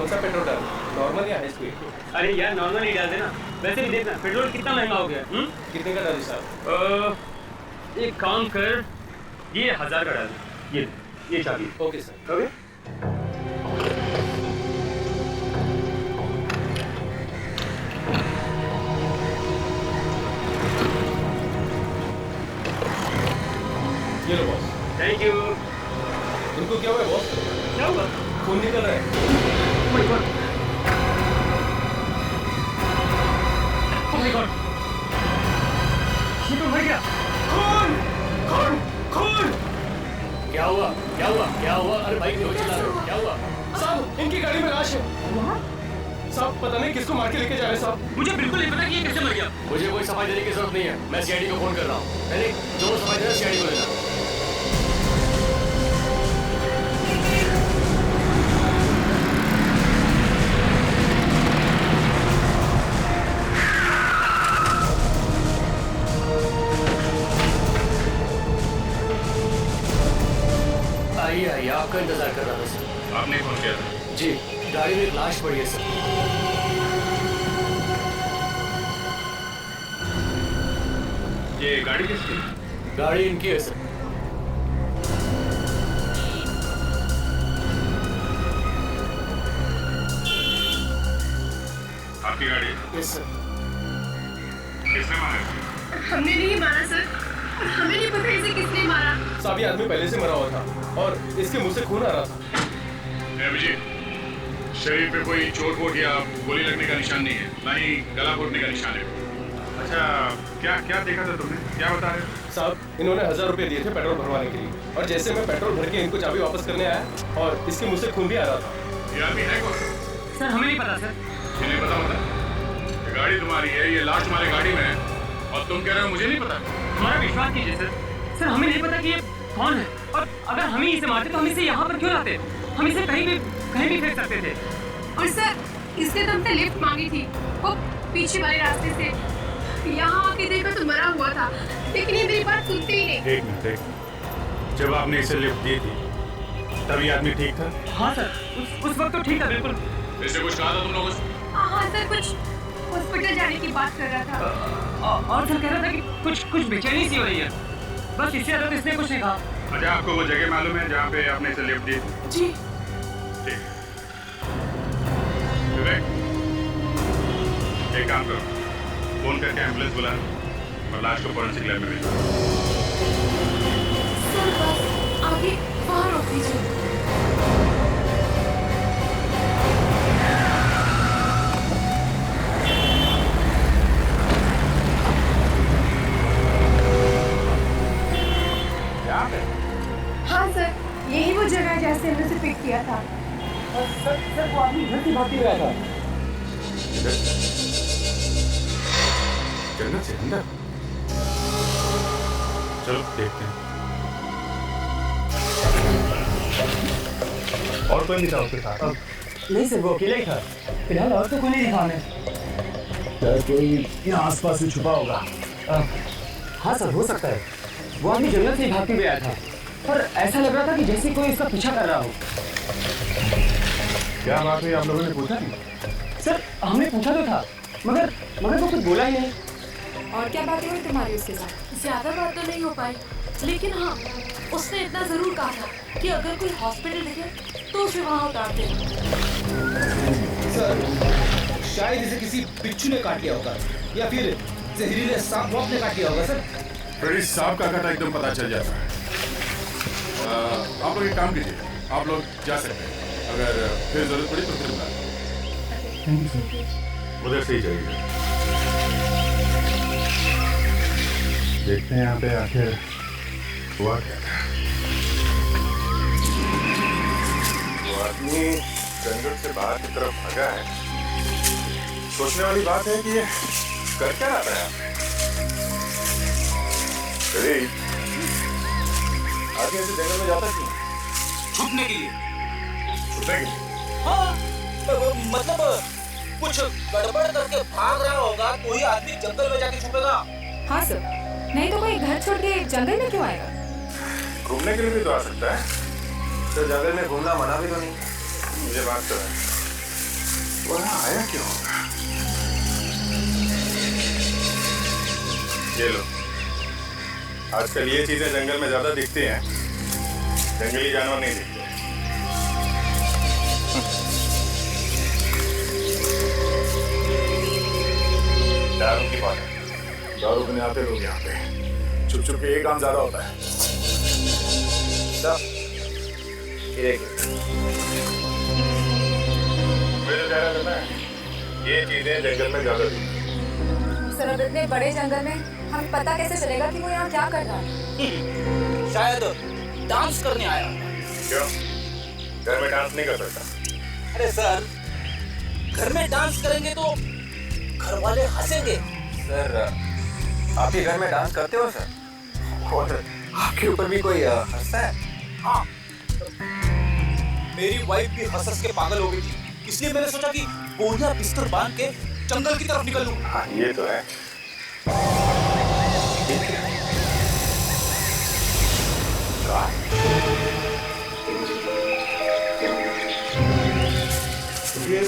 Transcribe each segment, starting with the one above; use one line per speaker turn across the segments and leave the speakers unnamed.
कौन सा पेट्रोल डाल, नॉर्मल या हाई स्पीड?
अरे यार नॉर्मल ही डाल देना। वैसे भी देखना पेट्रोल कितना महंगा हो गया।
कितने का डालूं साहब?
एक काम कर, ये 1000 का डाल। ये चाबी।
Okay sir.
ओके।
ये लो बॉस।
Thank you.
इनको क्या हुआ है बॉस?
क्या हुआ?
खून निकल रहा है।
My God. Oh my God. ये तो मर गया।
खून खून खून।
क्या हुआ? क्या हुआ? क्या हुआ? अरे भाई क्यों चिल्ला रहे हो? क्या हुआ?
साहब इनकी गाड़ी में लाश है। साहब पता नहीं किसको मार के लेके जा रहे हैं साहब।
मुझे बिल्कुल नहीं पता कि ये कैसे मर गया।
मुझे कोई सफाई देने की जरूरत नहीं है, मैं सीआईडी को फोन कर रहा हूँ। नहीं जो सफाई देना सीआईडी को देना। आइए आपका इंतजार कर रहा था सर।
आपने फोन किया था?
जी, गाड़ी में एक लाश पड़ी है सर।
ये गाड़ी किसकी?
गाड़ी इनकी है सर।
आपकी गाड़ी?
Yes sir.
किसने मारा?
हमने नहीं मारा सर, हमें नहीं पता इसे किसने मारा।
साहब ये आदमी पहले से मरा हुआ था और इसके मुंह से खून आ रहा था।
अभिजीत, शरीर पे कोई चोट वोट या गोली लगने का निशान नहीं है, ना ही गला घोटने का निशान है। अच्छा, क्या क्या देखा था तुमने? क्या बता रहे हो?
साहब इन्होंने 1000 रुपए दिए थे पेट्रोल भरवाने के लिए और जैसे मैं पेट्रोल भर के इनको चाबी वापस करने आया और इसके मुंह से खून भी आ रहा था।
ये आदमी है कौन?
सर हमें नहीं पता सर।
ये नहीं पता मतलब? ये गाड़ी तुम्हारी है, ये लाश तुम्हारी गाड़ी में है और तुम कह रहे हो मुझे नहीं पता?
हमारा विश्वास कीजिए सर। सर हमें नहीं पता कि ये कौन है और अगर हम ही इसे मारते तो हम इसे यहाँ पर क्यों लाते? हम इसे कहीं भी फेंक सकते थे।
और सर इसने तो हमसे लिफ्ट मांगी थी, वो पीछे वाले रास्ते से। यहाँ आके देखा तो मरा हुआ था, लेकिन ये मेरी बात सुनती ही नहीं।
एक मिनट, जब आपने इसे लिफ्ट दी थी तभी आदमी ठीक था?
हाँ सर, उस वक्त तो ठीक था बिल्कुल।
इससे कुछ कहा था तुम लोगों से?
हाँ सर, कुछ हॉस्पिटल जाने की बात कर रहा था।
और सर कह रहा था कि कुछ बेचैनी सी हो रही है, बस इससे ज्यादा तो इसने कुछ नहीं कहा।
अच्छा, आपको वो जगह मालूम है जहाँ पे आपने इसे लिफ्ट दी?
जी।
ठीक। विवेक, एक काम करो, फोन करके एम्बुलेंस बुला और लाश को फोरेंसिक लैब में भेजो।
सर बस आगे वहाँ रोक दीजिए। हाँ सर, यही वो जगह है जहाँ से हमने उसे पिक किया था।
सर वो आदमी घर की भागती हुआ था।
जन्नत से अंदर? चलो देखते हैं। और कोई नहीं था उसके साथ?
नहीं सर, वो अकेला ही था। फिलहाल और तो कोई नहीं दिखा हमें।
कोई यहाँ आसपास में छुपा होगा।
हाँ सर, हो सकता है। वो आदमी जंगल से ही भागते हुए आया था और ऐसा लग रहा था कि जैसे कोई इसका पीछा कर रहा हो।
क्या बात हुई, आप लोगों ने पूछा नहीं?
सर हमने पूछा तो था, मगर वो कुछ बोला ही नहीं।
और क्या बातें हुई तुम्हारी उसके साथ?
ज्यादा बात तो नहीं हो पाई, लेकिन हाँ उसने इतना जरूर कहा था कि अगर कोई हॉस्पिटल दिखे तो उसे वहाँ उतार देना।
सर शायद इसे किसी बिच्छू ने काट लिया होगा या फिर जहरीले सांप ने काट लिया होगा सर।
फ्रेडी सांप का काटा एकदम पता चल जाता है। आप लोग एक काम कीजिए, आप लोग जा सकते हैं, अगर फिर जरूरत पड़ी तो फिर बुला। उधर से ही जाइए। देखते हैं यहाँ पे आखिर हुआ क्या था। वो आदमी जंगल से बाहर की तरफ भागा है। सोचने वाली बात है कि ये कर क्या रहा है आपने? आदमी ऐसे जंगल में जाता क्यों?
छुपने के लिए।
छुपने के लिए?
हाँ मतलब कुछ गड़बड़ करके भाग रहा होगा तो ही आदमी जंगल में जाके छुपेगा।
हाँ सर, नहीं तो कोई घर छोड़ के जंगल में क्यों आएगा?
घूमने के लिए भी तो आ सकता है।
तो जंगल में घूमना मना भी तो नहीं।
मुझे बात तो है, वो यहाँ आया क्यों होगा? ये लो, आजकल ये चीजें जंगल में ज्यादा दिखती हैं, जंगली जानवर नहीं दिखते। दारू की बात है, दारू पीने आते लोग यहाँ पे, छुप छुप के एक काम ज्यादा होता है। मुझे ज़्यादा करना है, ये चीजें जंगल में ज्यादा दिखती हैं।
सर अब इतने बड़े जंगल में हमें पता कैसे चलेगा कि वो यहाँ क्या कर रहा है?
शायद डांस करने आया।
क्यों? घर में डांस नहीं कर सकता?
अरे सर, घर में डांस करेंगे तो घर वाले हंसेंगे।
सर आपके घर में डांस करते हो सर? और आपके ऊपर भी कोई हंसता है?
हाँ, मेरी वाइफ भी हंस के पागल हो गई थी, इसलिए मैंने सोचा कि बोरिया बिस्तर बांध के जंगल की तरफ निकल लूं।
हाँ, ये तो है। ये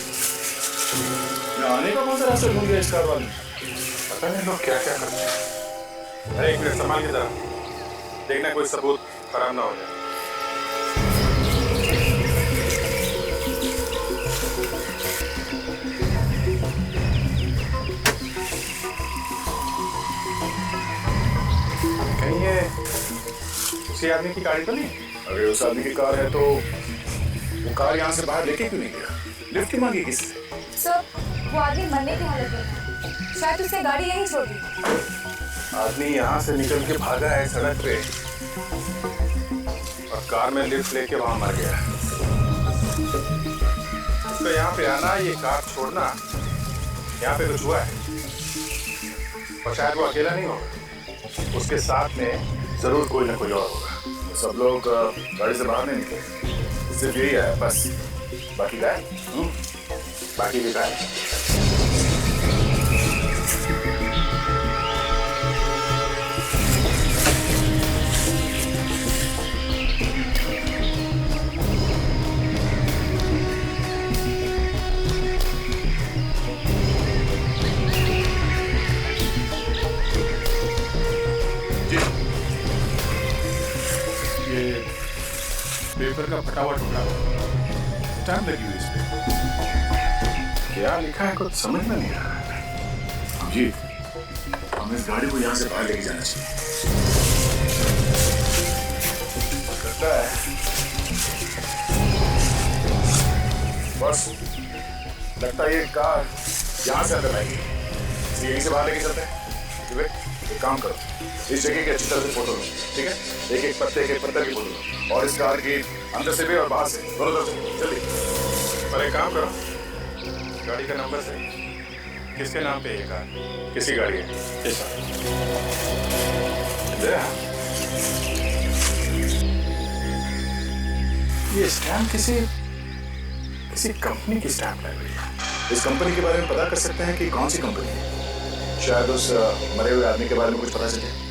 आने का कौन सा रास्ता ढूंढ गया इस कार वाले? पता नहीं लोग क्या क्या करते हैं। अरे एक मिनट संभाल के जरा, देखना कोई सबूत खराब ना हो जाए। कहीं ये उसी आदमी की गाड़ी तो नहीं? अगर उस आदमी की कार है तो वो कार यहाँ से बाहर लेके क्यों नहीं गया? लिफ्ट क्यों मांगी किससे?
सर वो आदमी मरने की हालत में है, शायद उसने गाड़ी यहीं छोड़ दी।
आदमी यहाँ से निकल के भागा है सड़क पे और कार में लिफ्ट लेके वहां मर गया। उसका यहाँ पे आना, ये कार छोड़ना, यहाँ पे कुछ हुआ है और शायद वो अकेला नहीं होगा, उसके साथ में जरूर कोई ना कोई और होगा। सब लोग गाड़ी से बाहर नहीं निकले, सिर्फ यही है बस, बाकी गायब। बाकी भी गायब। पेपर का फटा हुआ टुकड़ा, स्टैम्प लगी हुई इस पे। क्या लिखा है कुछ समझ में नहीं आ रहा। जी, हमें इस गाड़ी को यहाँ से बाहर लेके जाना चाहिए। लगता है बस, लगता है ये कार यहाँ से अंदर आएगी, इसलिए यहीं से बाहर लेके चलते हैं। एक काम करो, इस जगह की अच्छी तरह से फोटो लो, ठीक है? एक एक पत्ते की फोटो लो और इस कार की अंदर से भी और बाहर से दोनों तरफ जल्दी। पर एक काम करो, गाड़ी का नंबर से किसके नाम पे ये कार, किसकी गाड़ी है? ये स्टैम्प किसी कंपनी की स्टैम्प लग रही है। इस कंपनी के बारे में पता कर सकते हैं कि कौन सी कंपनी है? शायद उस मरे हुए आदमी के बारे में कुछ पता चले।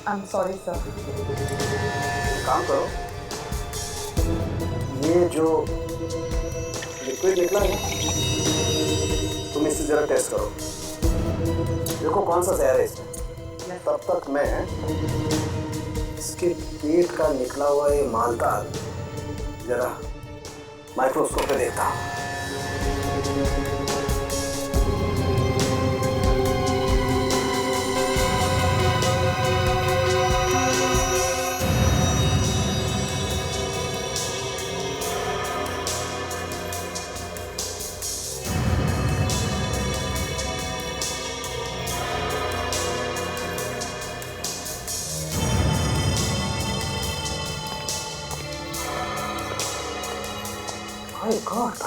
I'm sorry, sir.
काम करो, ये जो लिक्विड निकला है तुम इससे जरा टेस्ट करो, देखो कौन सा जहर है इसमें। तब तक मैं इसके पेट का निकला हुआ ये मालदा जरा माइक्रोस्कोप पे देखता हूँ।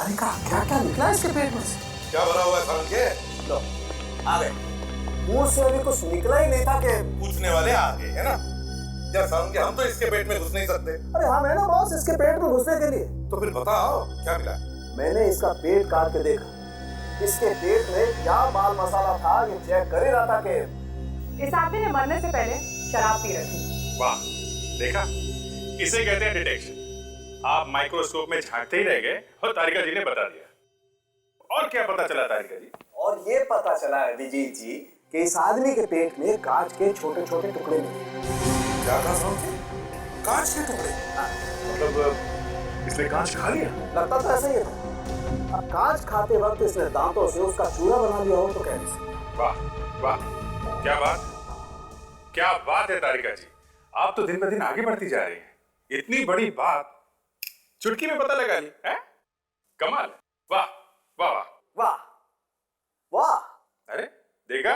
तारिका क्या क्या निकला इसके पेट में से?
क्या भरा हुआ है सारुण के?
लो आ गए। मुंह से अभी कुछ निकला ही नहीं था कि
पूछने वाले आ गए है ना? क्या सारुण के हम तो इसके पेट में घुस नहीं सकते।
अरे हाँ मैं ना बॉस इसके पेट में घुसने के लिए।
तो फिर बताओ क्या मिला?
मैंने इसका पेट काट के देखा, इसके पेट में क्या माल मसाला था ये चेक कर ही रहा था कि
इस आदमी ने मरने से पहले शराब पी रखी।
वाह, देखा, इसे कहते हैं डिटेक्शन। आप माइक्रोस्कोप में झांकते ही रह गए और तारिका जी ने बता दिया। और क्या पता चला तारिका जी?
और ये पता चला अभिजीत जी कि इस आदमी के पेट में कांच के छोटे छोटे टुकड़े मिले।
क्या कहा साहब? कांच के टुकड़े? मतलब इसने कांच खा लिया?
लगता तो ऐसा ही था। अब कांच खाते वक्त इसने दांतों से उसका चूरा बना लिया हो तो कह नहीं सकते।
वाह वाह, क्या बात, क्या बात है तारिका जी। आप तो दिन ब दिन आगे बढ़ती जा रही हैं। इतनी बड़ी बात चुटकी में पता लगा ली है? कमाल। वाह वाह वाह
वाह वाह।
अरे देखा,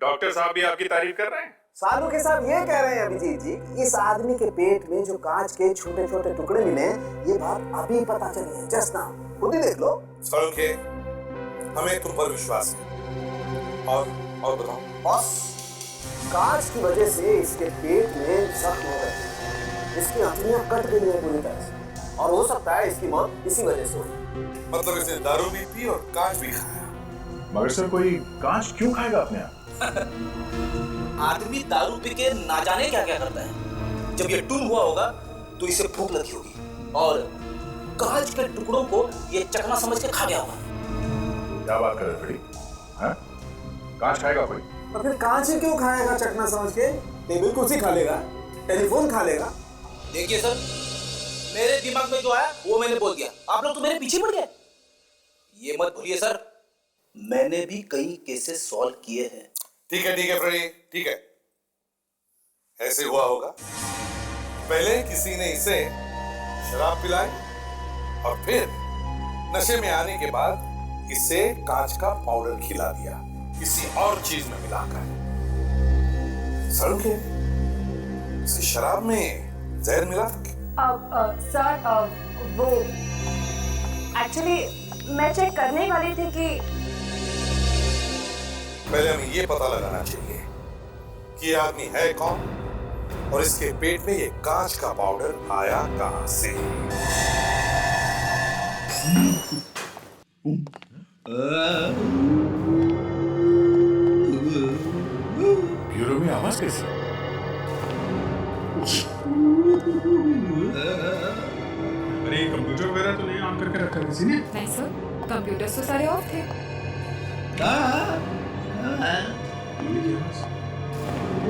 डॉक्टर साहब भी आपकी तारीफ कर रहे हैं।
सालू के साहब ये कह रहे हैं अभिजीत जी, इस आदमी के पेट में जो कांच के छोटे छोटे टुकड़े मिले, ये बात अभी पता चली है। जस्ट नाउ, खुद ही देख लो।
सालू के, हमें तुम पर विश्वास है। और बताओ
बॉस, कांच की वजह से इसके पेट में जख्म हो गए, इसकी हड्डियां कट गई हैं पूरी तरह से, और हो सकता है इसकी मौत इसी वजह से हुई।
मतलब इसने दारू भी पी और कांच भी खाया।
मगर सर कोई कांच क्यों खाएगा अपने आप?
आदमी दारू पी के ना जाने क्या क्या करता है। जब ये टून हुआ होगा तो इसे भूख लगी होगी और कांच के टुकड़ों को ये चकना समझ के खा गया होगा।
क्या बात कर रहे बड़ी? हाँ? कांच खाएगा कोई?
और फिर कांच ही क्यों खाएगा चकना समझ के? टेबल कुर्सी खा लेगा, टेलीफोन खा लेगा।
देखिए सर, मेरे दिमाग में जो आया वो मैंने बोल दिया। आप लोग तो मेरे पीछे पड़ गए। ये मत भूलिए सर, मैंने भी कई केसेस सॉल्व किए हैं।
ठीक है फ्रेडी, ठीक है। ऐसे हुआ होगा, पहले किसी ने इसे शराब पिलाई और फिर नशे में आने के बाद इसे कांच का पाउडर खिला दिया किसी और चीज में मिलाकर। सर, इसे शराब में जहर मिला था?
सर वो एक्चुअली मैं चेक करने वाली थी कि
पहले हमें ये पता लगाना चाहिए कि ये आदमी है कौन और इसके पेट में ये कांच का पाउडर आया कहां से। ब्यूरो में आवाज कैसी?
अरे कंप्यूटर वगैरह तो नहीं ऑन करके रखा किसी ने?
नहीं सर, कंप्यूटर तो सारे ऑफ थे।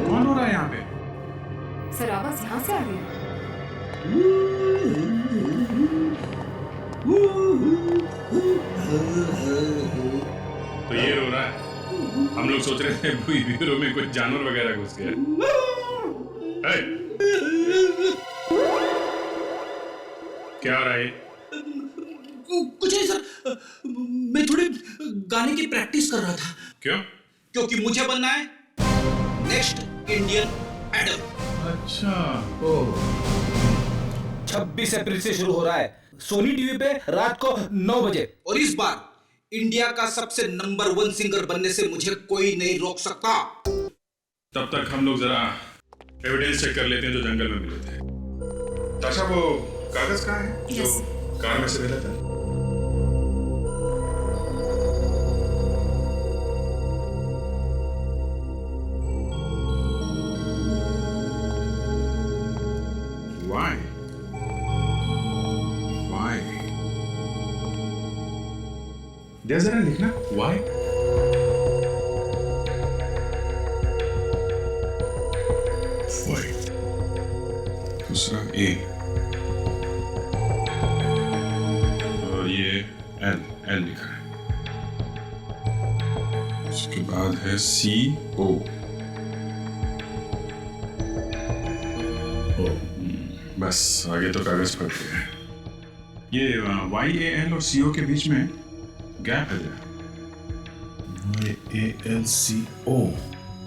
कौन हो रहा है यहाँ पे?
सर आवाज यहाँ से आ रही है।
तो ये रो रहा है। हम लोग सोच रहे थे ब्यूरो में कुछ जानवर वगैरह घुस गया। क्या हो रहा है?
कुछ नहीं सर, मैं थोड़ी गाने की प्रैक्टिस कर रहा था।
क्यों?
क्योंकि मुझे बनना है नेक्स्ट इंडियन आइडल।
अच्छा,
26 अप्रैल से शुरू हो रहा है सोनी टीवी पे रात को 9 बजे।
और इस बार इंडिया का सबसे नंबर 1 सिंगर बनने से मुझे कोई नहीं रोक सकता।
तब तक हम लोग जरा एविडेंस चेक कर लेते हैं जो जंगल में मिले थे। ताशा, वो कागज कहाँ है जो कार में से मिला था? Why? जरा लिखना why? दूसरा ए और ये एल लिखा है। उसके बाद है CO। बस आगे तो कागज फट गया। ये YAL और CO के बीच में गैप है। YALCO,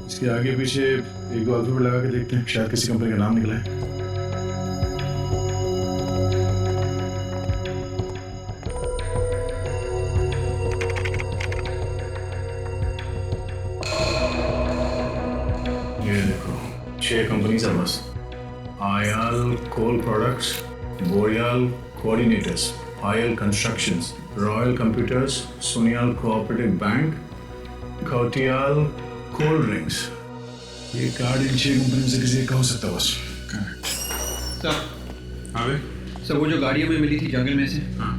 इसके आगे पीछे एक दो अल्फाबेट लगा के देखते हैं, शायद किसी कंपनी का नाम निकला है। नहीं सर बस oil coal products, Boriyal coordinators, oil constructions, royal computers, Soniyal cooperative bank, Ghotiyal cold drinks. ये कार्ड इन 6 कंपनी से किसी का हो सकता है बस।
सर
हाँ भाई
सर, वो जो गाड़ी हमें मिली थी जंगल में से,
हाँ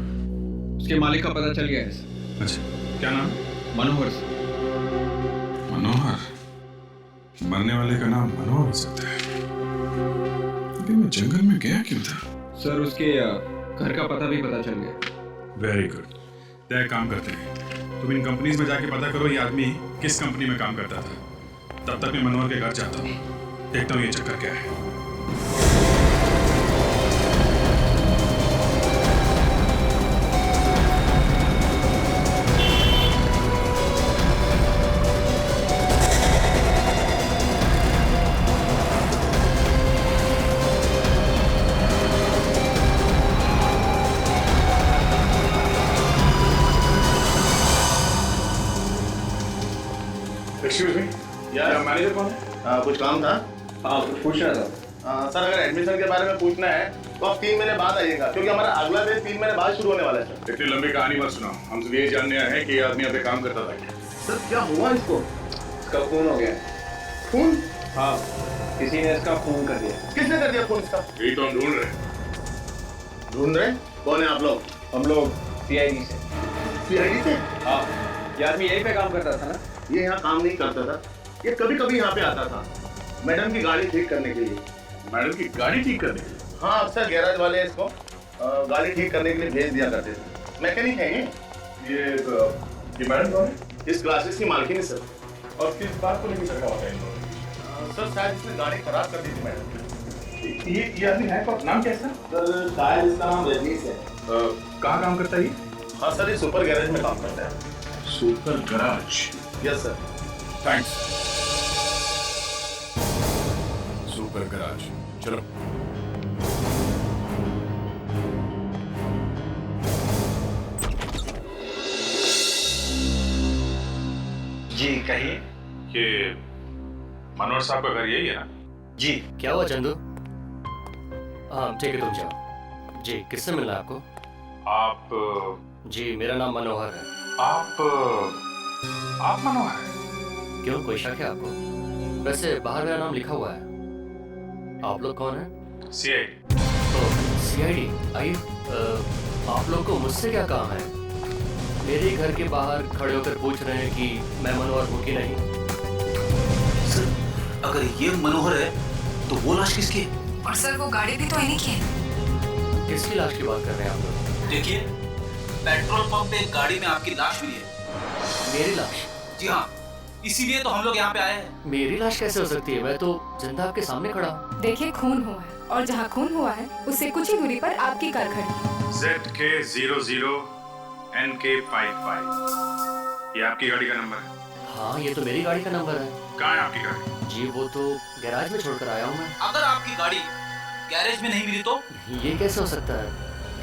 उसके मालिक का पता चल गया है सर।
अच्छा क्या नाम?
मनोहर सर।
मनोहर? मरने वाले का नाम मनोहर हो सकता है, लेकिन मैं जंगल में गया क्यों था?
सर उसके घर का पता भी पता चल गया।
Very good. तो एक काम करते हैं, तुम इन कंपनीज में जाके पता करो ये आदमी किस कंपनी में काम करता था। तब तक मैं मनोहर के घर जाता हूँ, देखता हूँ ये चक्कर क्या है।
एक्सक्यूज मी, यार मैनेजर कौन है? कुछ काम था?
हाँ पूछ रहा था।
सर अगर एडमिशन के बारे में पूछना है तो आप 3 महीने बाद आइएगा, क्योंकि हमारा अगला बैच 3 महीने बाद शुरू होने वाला है सर।
इतनी लंबी कहानी मत सुनाओ, हम सिर्फ ये जानने आए हैं कि ये आदमी यहाँ पे काम करता था क्या?
सर क्या हुआ इसको?
इसका खून हो गया।
खून?
हाँ, किसी ने इसका खून कर दिया।
किसने कर दिया खून इसका?
यही तो हम ढूंढ रहे हैं।
ढूंढ रहे? कौन है आप लोग?
हम लोग CID से।
CID से?
हाँ, ये आदमी यहीं पे काम करता था ना?
ये यहाँ काम नहीं करता था, ये कभी कभी यहाँ पे आता था मैडम की गाड़ी ठीक करने के लिए।
मैडम की गाड़ी ठीक करने के लिए?
हाँ, अक्सर गैराज वाले इसको गाड़ी ठीक करने के लिए भेज दिया करते थे। मैकेनिक है
ये मैडम कौन है?
इस क्लासेस की मालकिन है सर।
और किस बात को लेकर चक्का होता है इनको?
सर शायद इसने गाड़ी खराब कर दी थी मैडम।
ये आदमी है कौन? नाम क्या है इसका?
सर शायद इसका नाम रजनीश है।
कहाँ काम करता है ये?
हाँ सर, ये सुपर गैरेज में काम करता है।
Super garage?
Yes sir.
Thanks. Super garage, चलो।
जी कहिए।
ये मनोहर साहब का घर यही है ना?
जी। क्या हुआ चंदू? हाँ ठीक है, तुम जाओ। जी किससे मिलना है आपको?
आप?
जी मेरा नाम मनोहर है।
आप मनोहर हैं?
क्यों, कोई शक है आपको? वैसे बाहर मेरा नाम लिखा हुआ है। आप लोग कौन हैं?
CID।
CID? आइए। आप लोग को मुझसे क्या काम है? मेरे घर के बाहर खड़े होकर पूछ रहे हैं कि मैं मनोहर हूँ कि नहीं।
सर अगर ये मनोहर है तो वो लाश किसकी है?
और सर वो गाड़ी भी तो इन्हीं की है।
किसकी लाश की बात कर रहे हैं आप लोग?
देखिए, पेट्रोल पंप पे एक गाड़ी में आपकी लाश मिली है।
मेरी लाश?
जी हाँ, इसीलिए तो हम लोग यहाँ पे आए हैं।
मेरी लाश कैसे हो सकती है? मैं तो जिंदा आपके सामने खड़ा हूँ।
देखिए खून हुआ है और जहाँ खून हुआ है उससे कुछ ही दूरी पर आपकी कार खड़ी है।
ZK00 NK55, ये आपकी गाड़ी का नंबर है?
हाँ ये तो मेरी गाड़ी का नंबर है।
कहाँ है आपकी गाड़ी?
जी वो तो गैराज में छोड़कर आया हूँ मैं।
अगर आपकी गाड़ी गैरेज में नहीं मिली तो?
ये कैसे हो सकता है?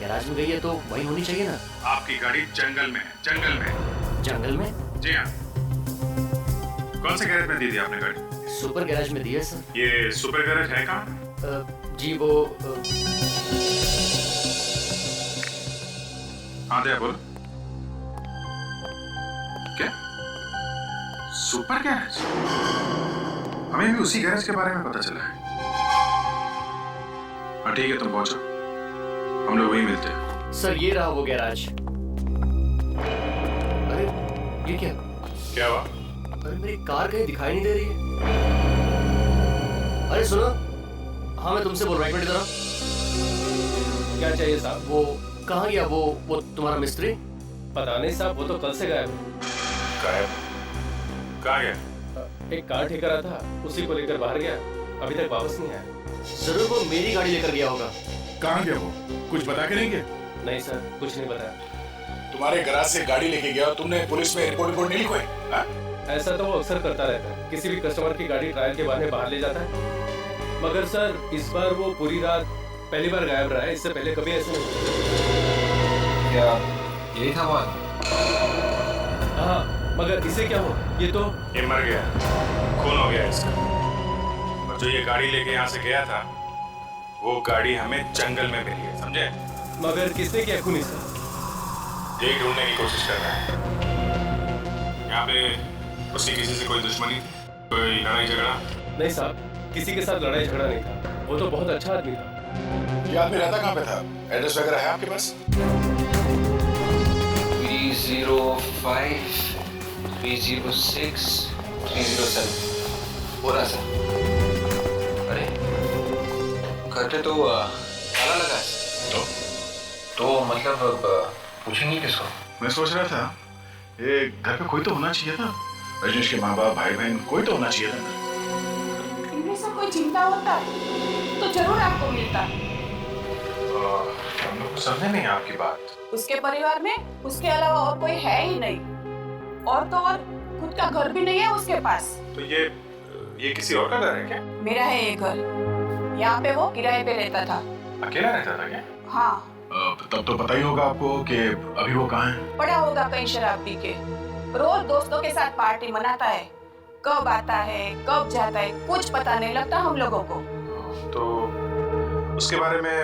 गैराज में गई है तो वहीं होनी चाहिए ना।
आपकी गाड़ी जंगल में है। जंगल में?
जंगल में?
जी हाँ। कौन से गैरेज में दी थी आपने गाड़ी?
सुपर गैराज में दी है सर।
ये सुपर गैरेज है कहाँ?
जी वो
हाँ दया बोल। क्या? Super garage? हमें भी उसी गैरेज के बारे में पता चला है। हाँ ठीक है, तुम पहुंचो, हम लोग वहीं मिलते हैं।
सर ये रहा वो गैराज। अरे ये क्या?
क्या हुआ?
अरे मेरी कार कहीं दिखाई नहीं दे रही है। अरे सुनो, हाँ मैं तुमसे बोल रहा हूँ, एक मिनट जरा।
क्या चाहिए साहब?
वो कहाँ गया वो तुम्हारा मिस्त्री?
पता नहीं साहब, वो तो कल से गायब है।
गायब? कहाँ गया?
एक कार ठीक करा था, उसी को लेकर बाहर गया, अभी तक वापस नहीं आया।
जरूर वो मेरी गाड़ी लेकर गया होगा।
कहाँ गया वो? कुछ बता के नहीं गया?
नहीं सर, कुछ नहीं बताया।
तुम्हारे गैराज से गाड़ी लेके गया और तुमने पुलिस में रिपोर्ट नहीं लिखवाई?
ऐसा तो वो अक्सर करता रहता है, किसी भी कस्टमर की गाड़ी ट्रायल के बहाने बाहर ले जाता है। मगर सर इस बार वो पूरी रात पहली बार गायब रहा है, इससे पहले कभी ऐसा नहीं।
क्या यही था बात?
हाँ, मगर इसे क्या हो? ये मर
गया, खून हो गया इसका। और
जो ये गाड़ी लेके यहाँ से गया था वो गाड़ी हमें जंगल में मिली है, समझे?
मगर किसने किया खूनी सर?
यही ढूंढने की कोशिश कर रहा है। यहाँ पे उसकी किसी से कोई दुश्मनी, कोई लड़ाई झगड़ा?
नहीं साहब, किसी के साथ लड़ाई झगड़ा नहीं था। वो तो बहुत अच्छा आदमी था।
ये आदमी रहता कहाँ पे था? एड्रेस वगैरह है आपके पास?
305 306 307 हो रहा सर। अरे घर पे तो ताला लगा है। तो मतलब पूछेंगे किसको?
मैं सोच रहा था ये घर पे कोई तो होना चाहिए था। रजनीश के माँ बाप, भाई बहन, कोई तो होना चाहिए था।
इनमें से कोई चिंता होता तो जरूर आपको मिलता।
हम लोग को समझे नहीं आपकी बात।
उसके परिवार में उसके अलावा और कोई है ही नहीं, और तो और खुद का घर भी नहीं है उसके पास।
तो ये किसी और का घर है क्या?
मेरा है ये घर, यहाँ पे वो किराए पे रहता था।
अकेला रहता था क्या?
हाँ।
तब तो पता ही होगा आपको कि अभी वो कहाँ है।
पड़ा होगा कहीं शराब पी के। रोज दोस्तों के साथ पार्टी मनाता है, कब आता है कब जाता है कुछ पता नहीं लगता हम लोगों को।
तो उसके बारे में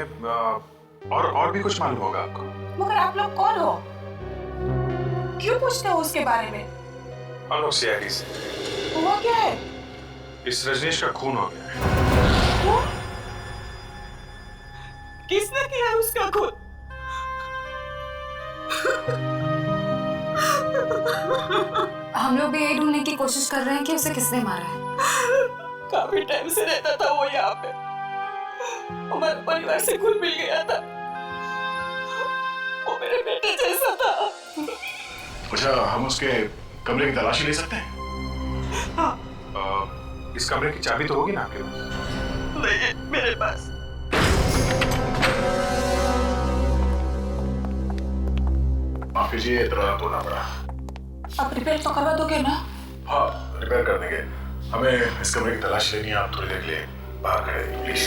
और भी कुछ मालूम होगा आपको?
मगर आप लोग कौन हो? क्यों पूछते हो उसके बारे में?
हम लोग सीआईडी से।
हुआ क्या है?
इस रजनीश का खून हो गया है।
वो? किसने किया उसका खून?
हम लोग भी यही ढूंढने की कोशिश कर रहे हैं कि उसे किसने मारा है।
काफी टाइम से रहता था वो यहाँ पे, हमारे परिवार से घुल मिल गया था। वो मेरे बेटे जैसा था।
अच्छा, हम उसके कमरे की तलाशी ले सकते हैं?
हाँ।
इस कमरे की चाबी तो होगी ना आपके पास?
नहीं है मेरे पास।
माफ कीजिए, इतना तोड़ना पड़ा।
आप रिपेयर तो करवा दोगे ना?
हाँ, रिपेयर कर देंगे। हमें इस कमरे की तलाश लेनी है। आप थोड़ी देर के लिए बाहर खड़े रहिए प्लीज।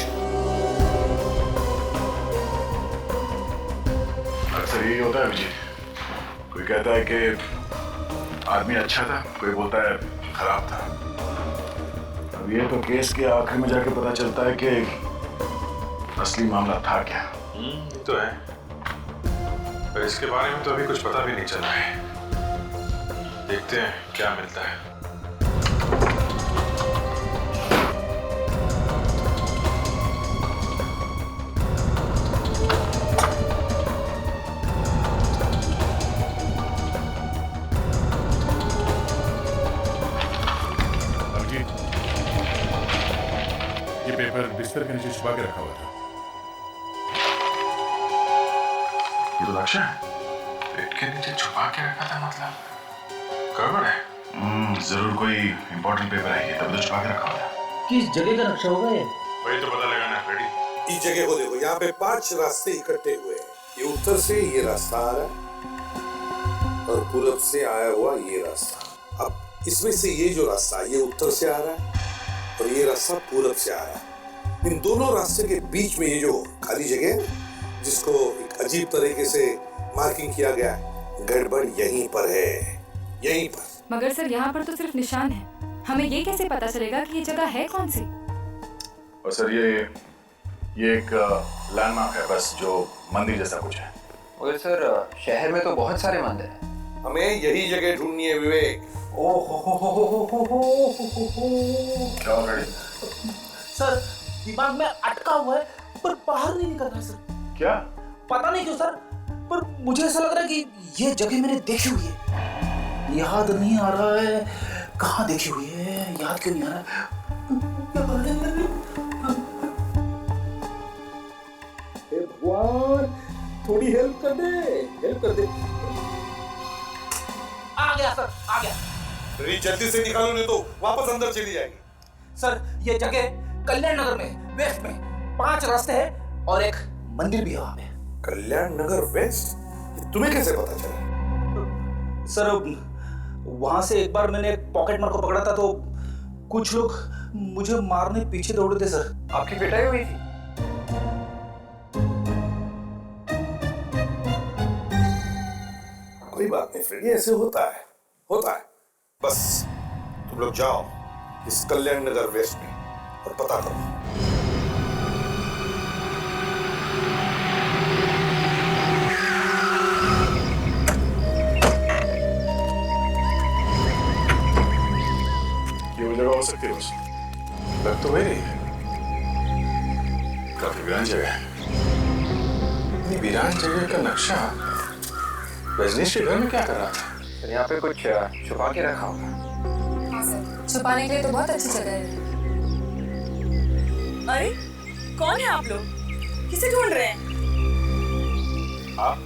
अक्सर यही होता है विजय, कोई कहता है कि आदमी अच्छा था, कोई बोलता है खराब था। अब ये तो केस के आखिर में जाके पता चलता है कि असली मामला था क्या। ये तो है, पर इसके बारे में तो अभी कुछ पता भी नहीं चला है। देखते हैं क्या मिलता है।
अभिजीत, ये पेपर बिस्तर के नीचे छुपा के रखा हुआ था।
ये तो लक्ष्य है। पेट के नीचे छुपा के रखा था, मतलब गड़बड़ है। जरूर कोई इंपॉर्टेंट पेपर है, ये तब तो छुपा के रखा हुआ था।
किस जगह का नक्शा होगा ये?
वही तो पता लगाना है रेडी।
इस जगह को देखो, यहाँ पे 5 रास्ते इकट्ठे हुए हैं। ये उत्तर से ये रास्ता आ रहा है और पूरब से आया हुआ ये रास्ता। अब इसमें से ये जो रास्ता है ये उत्तर से आ रहा है और ये रास्ता पूरब से आ रहा है। इन दोनों रास्ते के बीच में ये जो खाली जगह है जिसको एक अजीब तरीके से मार्किंग किया गया है, गड़बड़ यहीं पर है, यहीं पर।
मगर सर यहाँ पर तो सिर्फ निशान है, हमें ये कैसे पता चलेगा कि ये जगह है कौन सी?
और सर ये एक लैंडमार्क है बस, जो मंदिर जैसा कुछ है।
मगर सर शहर में तो बहुत सारे मंदिर हैं।
हमें यही जगह ढूंढनी है विवेक।
क्या ऑलरेडी?
सर दिमाग में अटका हुआ है पर बाहर नहीं निकल रहा सर।
क्या?
पता नहीं क्यों सर, पर मुझे ऐसा लग रहा है कि ये जगह मैंने देखी हुई है। याद नहीं आ रहा है कहाँ देखी हुई है, याद क्यों नहीं आ रहा?
भगवान थोड़ी हेल्प कर दे, हेल्प कर दे।
आ गया सर, आ गया।
तेरी जल्दी से निकालो नहीं तो वापस अंदर चली जाएगी।
सर ये जगह कल्याण नगर में वेस्ट में 5 रास्ते हैं और एक मंदिर भी है वहाँ पे।
कल्याण नगर वेस्ट? तुम्हें कैसे पता चला?
सर वहां से एक बार मैंने एक पॉकेटमार को पकड़ा था तो कुछ लोग मुझे मारने पीछे दौड़े थे सर।
आपकी पिटाई हुई थी?
कोई बात नहीं फ्रेंड, ऐसे होता है। बस तुम लोग जाओ इस कल्याण नगर वेस्ट में और पता करो।
ये वो जगह हो सकती है बस। लग तो वही रही है। काफी वीरान जगह है। इतनी वीरान जगह का नक्शा रजनीश के घर में क्या कर रहा था?
यहाँ पे कुछ छुपा के रखा होगा।
हाँ सर, छुपाने के लिए तो बहुत अच्छी जगह है।
अरे कौन है आप लोग? किसे ढूंढ रहे हैं?
आप?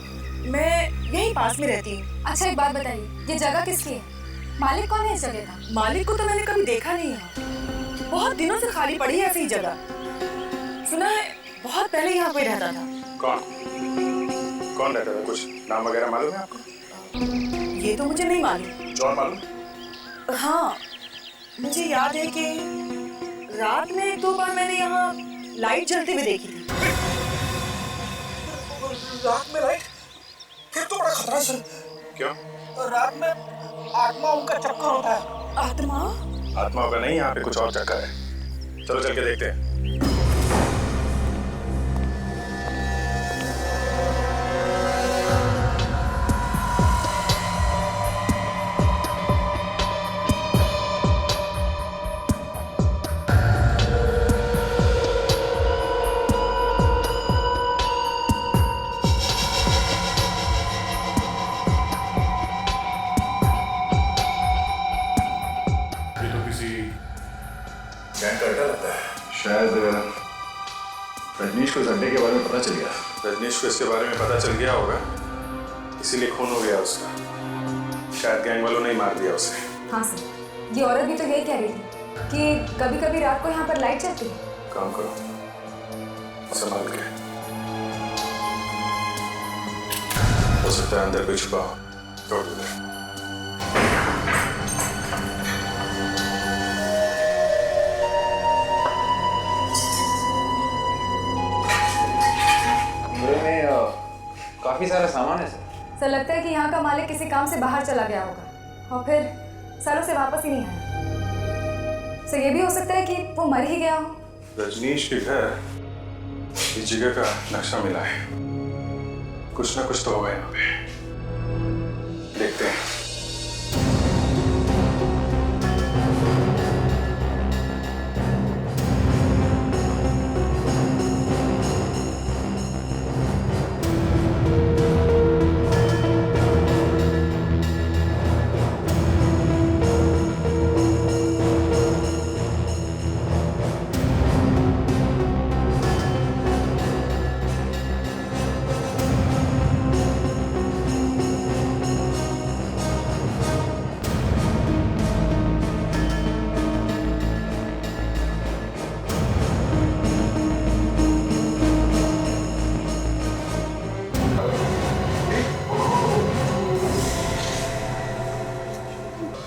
मैं यहीं पास में रहती हूँ।
अच्छा एक बात बताइए, ये जगह किसकी है? मालिक कौन है इस जगह का?
मालिक को तो मैंने कभी देखा नहीं है। बहुत दिनों से खाली पड़ी है ऐसी ही जगह। सुना है बहुत पहले यहाँ पे रहता था।
कौन रहता था? कुछ नाम वगैरह मालूम है आपको?
ये तो मुझे नहीं मालूम।
जॉन मालूम?
हाँ, मुझे याद है कि रात में एक दो बार मैंने यहाँ लाइट जलती हुई देखी थी।
रात में लाइट? फिर तो बड़ा खतरा है।
क्यों?
रात में आत्माओं का चक्कर होता है।
आत्मा?
आत्माओं का नहीं, यहाँ पे कुछ और चक्कर है। चलो चल के देखते हैं। शायद रजनीश को इस अड्डे के बारे में पता चल गया। रजनीश को इसके बारे में पता चल गया होगा, इसीलिए खून हो गया उसका। शायद गैंग वालों ने ही मार दिया उसे।
हाँ सर, ये औरत भी तो यही कह रही थी कि कभी कभी रात को यहाँ पर लाइट चलती है।
काम करो, संभाल के। हो सकता है अंदर कोई छुपा हो, तोड़ दो।
काफी सारा सामान है
सर लगता है कि यहाँ का मालिक किसी काम से बाहर चला गया होगा और फिर सालों से वापस ही नहीं आया। सर ये भी हो सकता है कि वो मर ही गया हो।
रजनीश के घर इस जगह का नक्शा मिला है। कुछ ना कुछ तो होगा यहाँ पे, देखते हैं।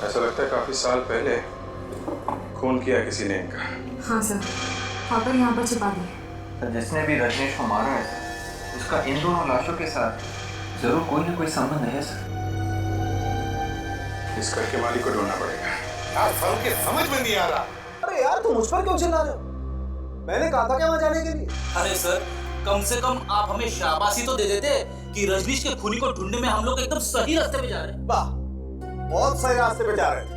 ऐसा लगता है काफी साल पहले खून किया किसी ने इनका।
हाँ सर, पापा यहाँ पर छिपा दिए।
जिसने भी रजनीश को मारा है सर, उसका इन दोनों लाशों के साथ जरूर कोई ना कोई संबंध है सर।
इस घर के मालिक को ढूंढना पड़ेगा।
यार फर्क के समझ में नहीं आ रहा।
अरे यार तुम मुझ पर क्यों चिल्ला रहे हो? मैंने कहा था क्या वहाँ जाने के लिए?
अरे सर, कम से कम आप हमें शाबाशी तो दे देते कि रजनीश के खूनी को ढूंढने में हम लोग एकदम सही रास्ते पे जा रहे हैं।
वाह, बहुत सही रास्ते पे जा रहे थे।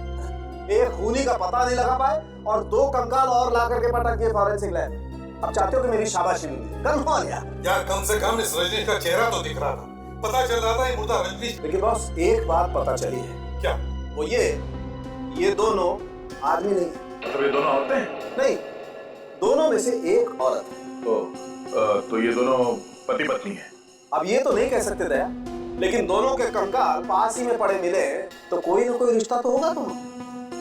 एक खूनी का पता नहीं लगा पाए और दो कंकाल और ला करके पटक दिए फॉरेंसिक लैब में। अब चाहते हो कि मेरी शाबाशी मिले? कमाल
यार कम से कम इस रजनीश का चेहरा तो दिख रहा था, पता चल रहा था ये मुर्दा रजनीश।
लेकिन बॉस एक बात पता चली है।
क्या?
वो ये दोनों आदमी नहीं।
मतलब ये दोनों औरतें हैं?
नहीं, दोनों में से एक औरत है।
तो ये दोनों पति पत्नी हैं।
अब ये तो नहीं कह सकते दया, लेकिन दोनों के कंकाल पास ही में पड़े मिले तो कोई ना कोई रिश्ता तो होगा। तुम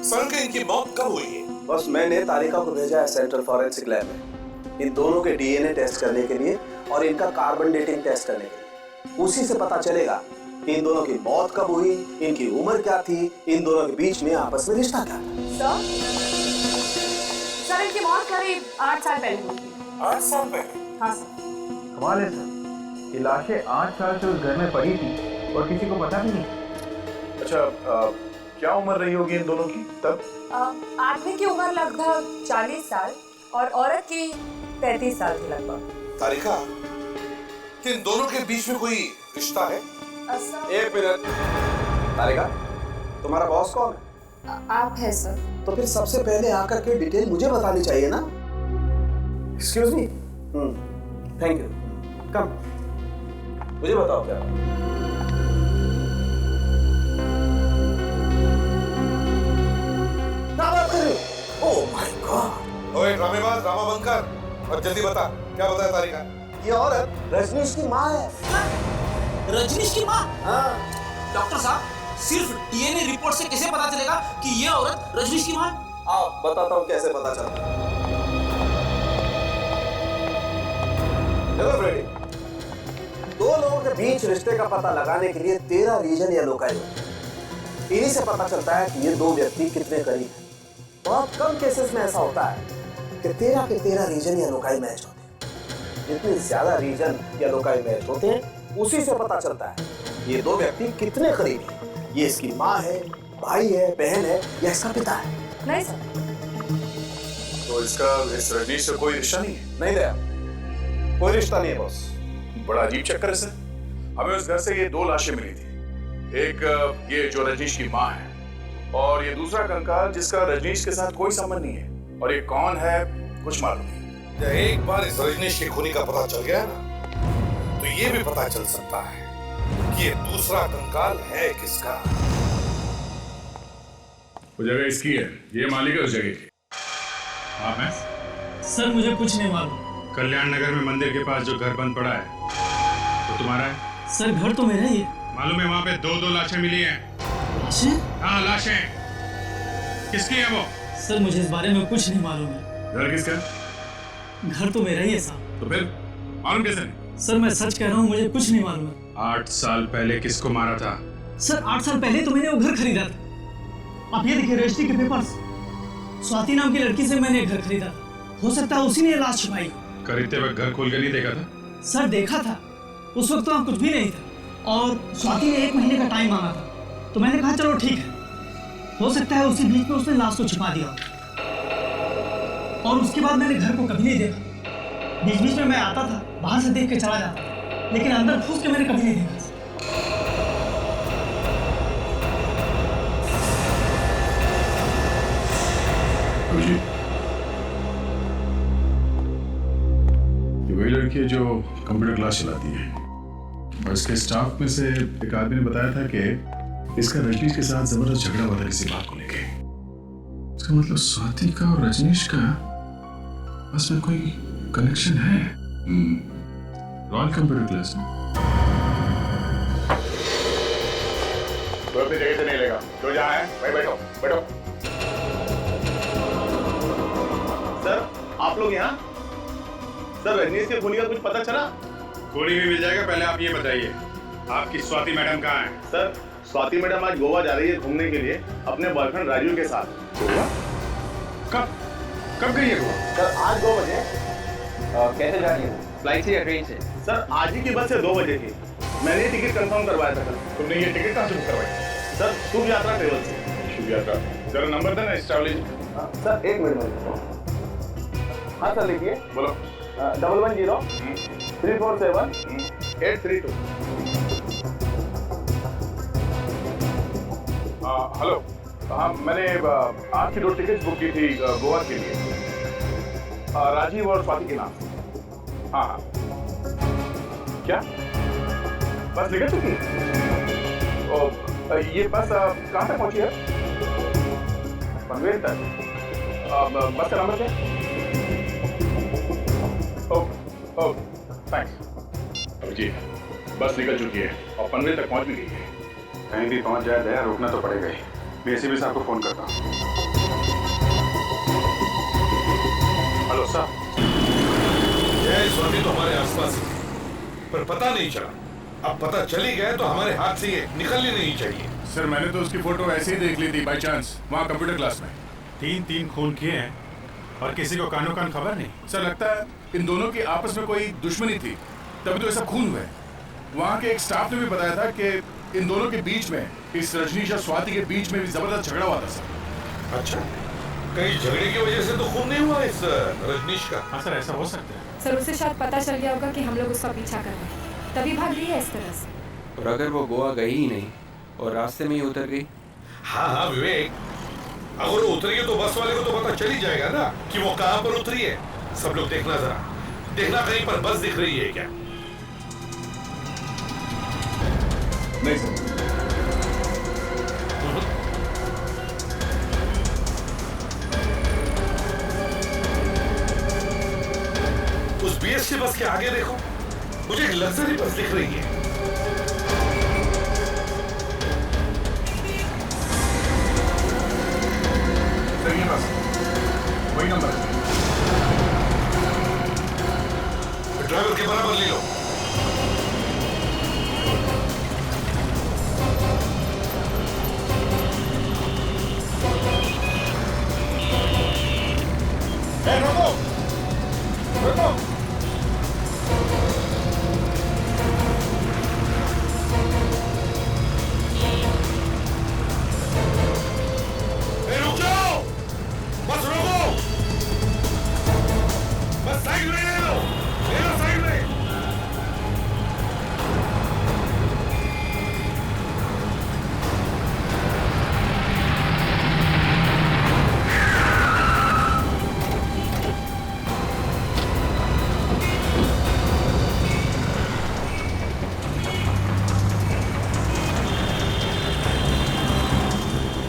सर इनकी मौत कब हुई है?
बस मैंने तालिका को भेजा है सेंट्रल फॉरेंसिक लैब में इन दोनों के डीएनए टेस्ट करने के लिए और इनका कार्बन डेटिंग टेस्ट करने के लिए। उसी से पता चलेगा कि इन दोनों की मौत कब हुई, इनकी उम्र क्या थी, इन दोनों के बीच में आपस में रिश्ता क्या था।
सर इनकी मौत करीब 8 साल पहले हुई थी।
8 साल पहले?
हाँ सर।
कमाल है सर, ये लाशें 8 साल से उस घर में पड़ी थी और किसी को पता भी नहीं।
अच्छा, क्या उम्र रही होगी इन दोनों की तब?
आदमी की उम्र लगभग 40 साल और औरत की 35 साल की लगभग।
तारिका, कि इन दोनों के बीच में कोई रिश्ता है?
एक मिनट। तारिका, तुम्हारा बॉस कौन है?
आप है सर।
तो फिर सबसे पहले आकर के डिटेल मुझे बतानी चाहिए ना। Excuse me. Thank you. Come, मुझे बताओ क्या बात कर रहे हो? Oh my God.
ओए ड्रामेबाज, ड्रामा बंद कर और जल्दी बता, क्या बताया तारिका?
ये औरत रजनीश की माँ है।
रजनीश की माँ?
हाँ।
डॉक्टर साहब, सिर्फ डीएनए रिपोर्ट से कैसे पता चलेगा कि ये औरत रजनीश की माँ है?
आओ बताता हूँ कैसे पता चलता है। हेलो फ्रेडी, दो लोगों के बीच रिश्ते का पता लगाने के लिए 13 रीजन या लोकाई होते हैं। इन्हीं से पता चलता है कि ये दो व्यक्ति कितने करीब हैं। बहुत कम केसेस में ऐसा होता है कि 13 के 13 रीजन या लोकाई मैच होते हैं। जितने ज्यादा रीजन या लोकाई मैच होते हैं, उसी से पता चलता है ये दो व्यक्ति कितने करीब हैं। ये इसकी माँ है, भाई है, बहन है या इसका पिता है।
नहीं सर।
तो इसका इस रजनीश से कोई रिश्ता नहीं है?
नहीं दया, कोई रिश्ता नहीं है बॉस।
बड़ा अजीब चक्कर है सर। हमें उस घर से ये 2 लाशें मिली थी। एक ये जो रजनीश की माँ है, और ये दूसरा कंकाल जिसका रजनीश के साथ कोई संबंध नहीं है। और ये कौन है कुछ मालूम नहीं।
एक बार इस रजनीश की खूनी का पता चल गया ना, तो ये भी पता चल सकता है कि ये दूसरा कंकाल है किसका।
वो जगह इसकी है, ये मालिक है उस जगह की। आप हैं?
सर मुझे कुछ नहीं मालूम।
कल्याण नगर में मंदिर के पास जो घर बंद पड़ा है वो तुम्हारा है?
सर घर तो मेरा ही है।
मालूम है वहाँ पे 2 लाशें मिली हैं।
लाशें?
हाँ लाशें। किसकी है वो?
सर मुझे इस बारे में कुछ नहीं मालूम है।
घर किसका?
घर तो मेरा ही है साहब।
तो फिर मालूम कैसे नहीं?
सर मैं सच कह रहा हूँ, मुझे कुछ नहीं मालूम है।
8 साल पहले किसको मारा था?
सर 8 साल पहले तो मैंने वो घर खरीदा था। आप ये देखिए रजिस्ट्री के पेपर्स। स्वाति नाम की लड़की से मैंने घर खरीदा था। हो सकता है उसी ने लाश छुपाई।
खरीदते वक्त घर खोल के नहीं देखा था?
सर देखा था, उस वक्त तो कुछ भी नहीं था। और स्वाति ने 1 महीने का टाइम मांगा था, तो मैंने कहा चलो ठीक है। हो सकता है उसी बीच में उसने लाश को छिपा दिया। और उसके बाद मैंने घर को कभी नहीं देखा। बीच बीच में मैं आता था, बाहर से देख के चला जाता, लेकिन अंदर घुस के मैंने कभी नहीं देखा।
ये वही लड़की है जो कंप्यूटर क्लास चलाती है, और इसके स्टाफ में से एक आदमी ने बताया था कि इसका रजनीश के साथ जबरदस्त झगड़ा हुआ था किसी बात को लेके। इसका मतलब स्वाति का और रजनीश का बस में कोई कनेक्शन है। रॉयल कंप्यूटर क्लास में।
तो अपनी जगह से नहीं लेगा, जो जहाँ है भाई बैठो बैठो।
सर आप लोग यहाँ? सर रजनीश के खूनी का कुछ पता चला?
गोली भी मिल जाएगा, पहले आप ये बताइए आपकी स्वाति मैडम कहाँ है?
सर स्वाति मैडम आज गोवा जा रही है घूमने के लिए अपने बॉयफ्रेंड राजू के साथ।
गोवा? कब गई है गोवा?
सर आज 2 बजे।
कैसे जा रही है? फ्लाइट से या ट्रेन से?
सर आज ही की बस है 2 बजे की। मैंने टिकट कंफर्म करवाया था।
तुमने ये टिकट कहाँ से बुक करवाई?
सर शुभ यात्रा ट्रेवल से।
शुभ यात्रा। जरा नंबर देना इस ट्रैवल एजेंट।
Sir 1 minute. हाँ सर लिखिए।
बोलो।
110 347 832।
हेलो। हाँ मैंने आपकी 2 टिकट बुक की थी गोवा के लिए, राजीव और स्वाति के नाम। हाँ हाँ। क्या बस निकल चुकी? ये बस कहाँ तक पहुँची है? पनवेल तक। बस का नंबर क्या? Okay thanks. जी बस निकल चुकी है और पनवेल तक पहुँच भी गई है।
कहीं भी पहुँच जाए दया, रोकना तो पड़ेगा ही। मैं एसीपी साहब को फोन करता हूँ।
Hello sir.
जय स्वाति तो हमारे आसपास ही, पर पता नहीं चला। अब पता चली गया तो हमारे हाथ से ये निकलनी नहीं चाहिए।
सर मैंने तो उसकी फोटो ऐसे ही देख ली थी बाय चांस, वहाँ कंप्यूटर क्लास में।
3 खून किए हैं और किसी को कानो कान खबर नहीं।
सर लगता है इन दोनों की आपस में कोई दुश्मनी थी, तभी तो ऐसा खून हुआ है। वहाँ के एक स्टाफ ने भी बताया था कि इन दोनों के बीच में, इस रजनीश और स्वाति के बीच में भी जबरदस्त झगड़ा हुआ था सर।
अच्छा, कहीं झगड़े की वजह से तो खून नहीं हुआ इस रजनीश का?
हाँ सर, ऐसा हो सकता है।
सर उसे शायद पता चल गया होगा कि हम लोग उसका पीछा कर रहे हैं, तभी भाग रही है इस तरह से।
और अगर वो गोवा गई ही नहीं और रास्ते में ही उतर गई?
हाँ विवेक, अगर वो उतरी है तो बस वाले को तो पता चल ही जाएगा ना कि वो कहाँ पर उतरी है। सब लोग देखना, जरा देखना कहीं पर बस दिख रही है क्या?
नहीं सर।
उस बीएसटी बस के आगे देखो, मुझे एक लग्जरी बस दिख रही है।
सही बस, वही नंबर।
ड्राइवर के बराबर ले लो।
रोको, रुको।
रुक जाओ, बस रोको, बस साइड में ले लो साइड में।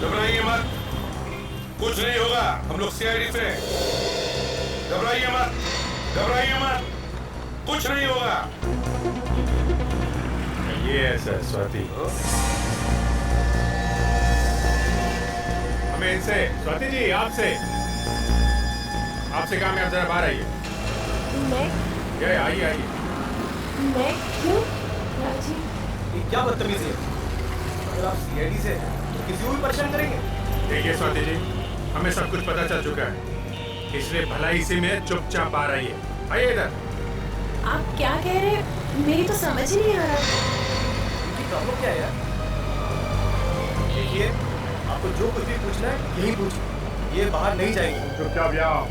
घबराइए मत, कुछ नहीं होगा, हम लोग सीआईडी से। घबराइए मत, घबराइए मत, कुछ नहीं होगा।
ये है सर स्वाति। हमें इनसे, स्वाति जी आपसे काम है, आप जरा बाहर आइए।
मैं?
आइए आइए।
मैं क्यों? राजी।
ये क्या बदतमीजी है? अगर आप सीआईडी से हैं तो किसी को भी परेशान करेंगे?
देखिए स्वाति जी, हमें सब कुछ पता चल चुका है, इसलिए भलाई से में चुपचाप बाहर आइए। आइए इधर।
आप क्या कह रहे हैं? मेरी तो समझ ही नहीं आ रहा।
इनकी प्रॉब्लम क्या है यार? देखिए, आपको जो कुछ भी पूछना है यही पूछिए, ये बाहर नहीं जाएंगे।
चुपचाप यहाँ,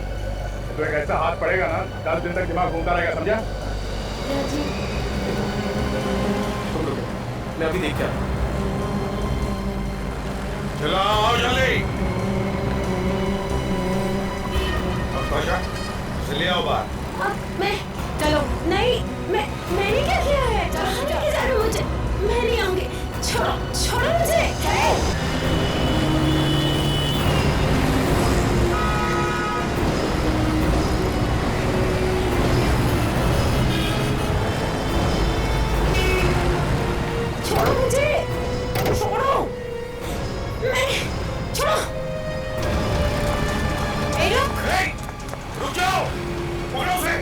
तो एक ऐसा हाथ पड़ेगा ना 10 दिन तक दिमाग घूमता रहेगा, समझा?
मैं अभी देख के आता हूँ।
चलो आओ जल्दी। चलिए आओ बाहर।
अब मैं चलो नहीं, मैंने क्या किया है? चलो लेके जा रहे हो मुझे, मैं नहीं आऊंगी। छोड़ो छोड़ो मुझे। छोड़ो मुझे, छोड़ो, छोड़ो।
रुक जाओ, पकड़ो उसे।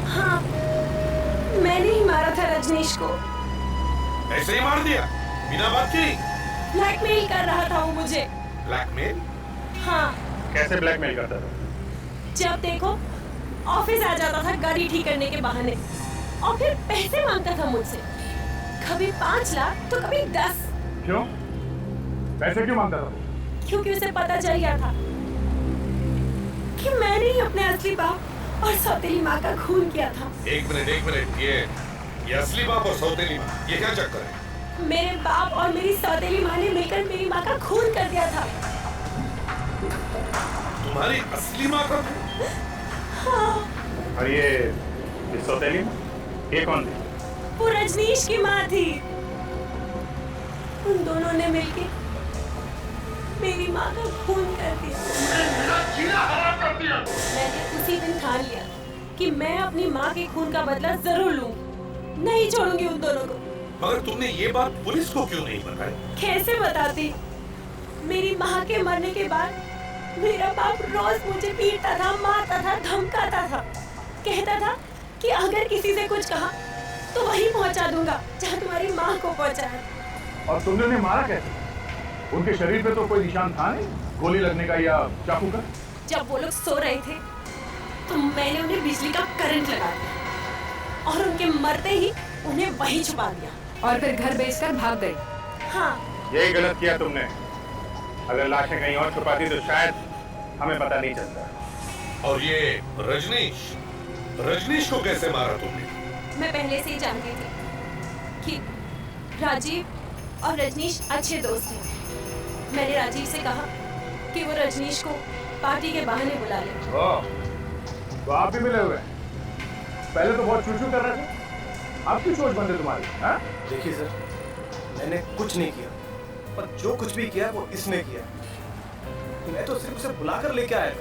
हाँ, मैंने ही मारा था रजनीश को।
ऐसे ही मार दिया बिना बात की?
ब्लैकमेल कर रहा था वो मुझे।
ब्लैकमेल?
हाँ।
कैसे ब्लैकमेल करता था?
जब देखो ऑफिस आ जाता था गाड़ी ठीक करने के बहाने और फिर पैसे मांगता था मुझसे, कभी 5 लाख तो कभी 10।
क्यों? पैसे क्यों मांगता था?
क्योंकि उसे पता चल गया था कि मैंने ही अपने असली बाप और सौतेली माँ का खून किया था।
एक मिनट, ये असली बाप और सौतेली माँ, ये क्या चक्कर है?
मेरे बाप और मेरी सौतेली माँ ने मिलकर मेरी माँ का खून कर दिया था।
तुम्हारी असली माँ का?
हाँ।
और ये सौतेली माँ, ये कौन थी?
वो रजनीश की माँ थी। उन दोनों ने मिलकर मेरी माँ का खून कर दिया। मैंने उसी दिन ठान लिया कि मैं अपनी माँ के खून का बदला जरूर लूंगी, नहीं छोड़ूंगी उन दोनों को।
मगर तुमने ये बात पुलिस को क्यों नहीं बताई?
कैसे बताती? मेरी माँ के मरने के बाद मेरा बाप रोज मुझे पीटता था, मारता था, धमकाता था, कहता था कि अगर किसी से कुछ कहा तो वहीं पहुंचा दूंगा जहाँ तुम्हारी माँ को पहुंचा है।
और तुमने उन्हें मारा कैसे? उनके शरीर पे तो कोई निशान था नहीं, गोली लगने का या चाकू का?
जब वो लोग सो रहे थे तो मैंने उन्हें बिजली का करंट लगा दिया और उनके मरते ही उन्हें वहीं छुपा दिया।
और फिर घर बेचकर भाग गई।
हाँ,
यही गलत किया तुमने। अगर लाशें कहीं और छुपाती तो शायद हमें पता नहीं चलता।
और ये रजनीश को कैसे मारा तुमने?
मैं पहले से ही जानती थी कि राजीव और रजनीश अच्छे दोस्त हैं। मैंने राजीव से कहा कि वो रजनीश को पार्टी के बहाने बुला ले।
तो आप भी मिले हुए हैं? पहले तो बहुत चूचू कर रहे थे, आपकी सोच बंद है तुम्हारी। हाँ?
देखिए सर, मैंने कुछ नहीं किया, पर जो कुछ भी किया वो इसने किया। मैं तो सिर्फ उसे बुलाकर लेके आया था।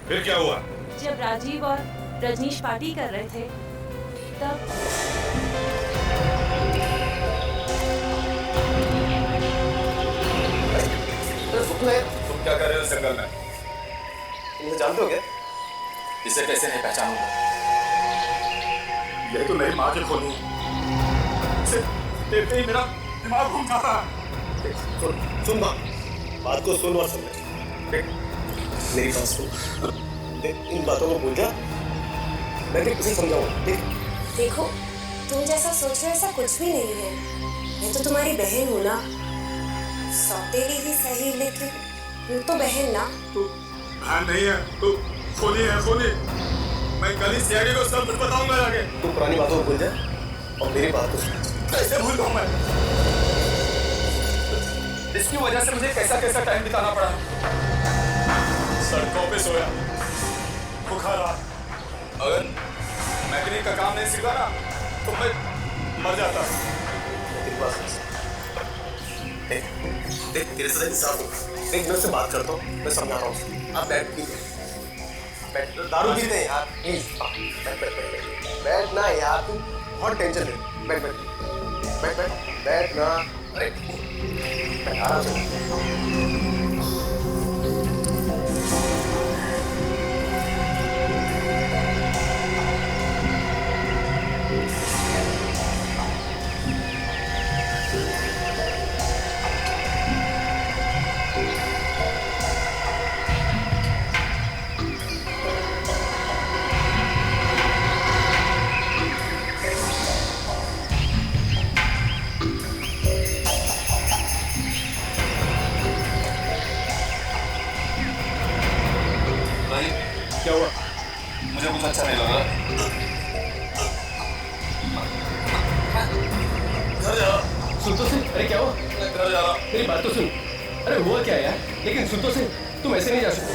फिर क्या हुआ?
जब राजीव और रजनीश पार्टी कर रहे थे तब
तुम क्या कर रहे हो जंगल में?
मुझे जानते हो क्या?
इसे कैसे नहीं पहचानूंगा?
ये तो मेरी माँ के खून है। देखते ही मेरा दिमाग घूम जाता है।
सुन बात को सुन और समझ। मेरी बात सुन, इन बातों को भूल जा। मैं तुझे समझाऊंगा।
देखो, तुम जैसा सोच रहे ऐसा कुछ भी नहीं है। मैं तो तुम्हारी बहन हूँ ना, सौतेली ही सही, लेकिन हूँ तो बहन ना।
तू बहन नहीं है, तू खूनी है, खूनी। मैं कल ही सीआईडी को सब कुछ बताऊंगा आगे।
तू पुरानी बातों को भूल जा और मेरी बात को सुन।
कैसे भूल जाऊं मैं?
इसकी वजह से मुझे कैसा कैसा टाइम बिताना पड़ा।
सड़कों पे सोया, बुखार आ। अगर मैकेनिक का काम नहीं सीखा ना तो मैं मर जाता।
देख तेरे से इंसाफ हो। देख मैं उससे बात करता हूँ, मैं समझा रहा हूँ। आप बैठ दारू पीते हैं यार। बैठ ना यार, तू बहुत टेंशन है। बैठ ना। अरे आराम से।
क्या हुआ? मुझे कुछ अच्छा नहीं लगा।
घर जा।
सुन तो से, अरे क्या हुआ?
घर जा रहा।
मेरी बात तो सुन। अरे हुआ क्या यार? लेकिन सुन तो से, तुम ऐसे नहीं जा सकते।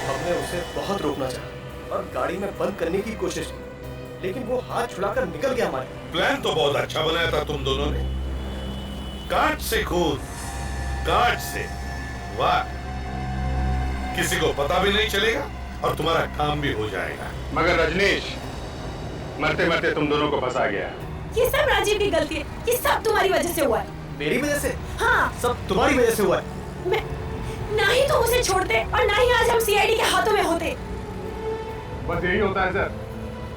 हमने उसे बहुत रोकना चाहा और गाड़ी में बंद करने की कोशिश की, लेकिन वो हाथ छुड़ाकर निकल गया हमारे।
प्लान तो बहुत अच्छा बनाया था तुम दोनों ने। काट से कूद, काट से वाह। किसी को पता भी नहीं चलेगा और तुम्हारा काम भी हो जाएगा।
मगर रजनीश, मरते मरते तुम दोनों को फंसा गया।
ये सब राजीव की गलती है। ये सब तुम्हारी वजह से हुआ है।
मेरी वजह से?
हाँ,
सब तुम्हारी वजह से हुआ है।
मैं ना ही तुम उसे छोड़ते और ना ही आज हम सीआईडी के हाथों में होते।
बस यही होता है सर,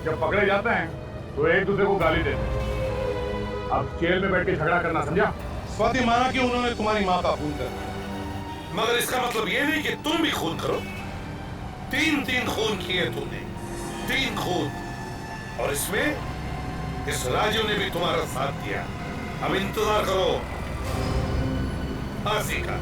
जब पकड़े जाते हैं तो एक दूसरे को गाली देते हैं। अब जेल में बैठ के झगड़ा करना समझा?
स्वाति माना कि उन्होंने तुम्हारी माँ का खून कर, मगर इसका मतलब ये नहीं कि तुम भी खून करो। 3 खून किए तुमने, 3 खून। और इसमें इस राजू ने भी तुम्हारा साथ दिया। अब इंतजार करो फांसी का।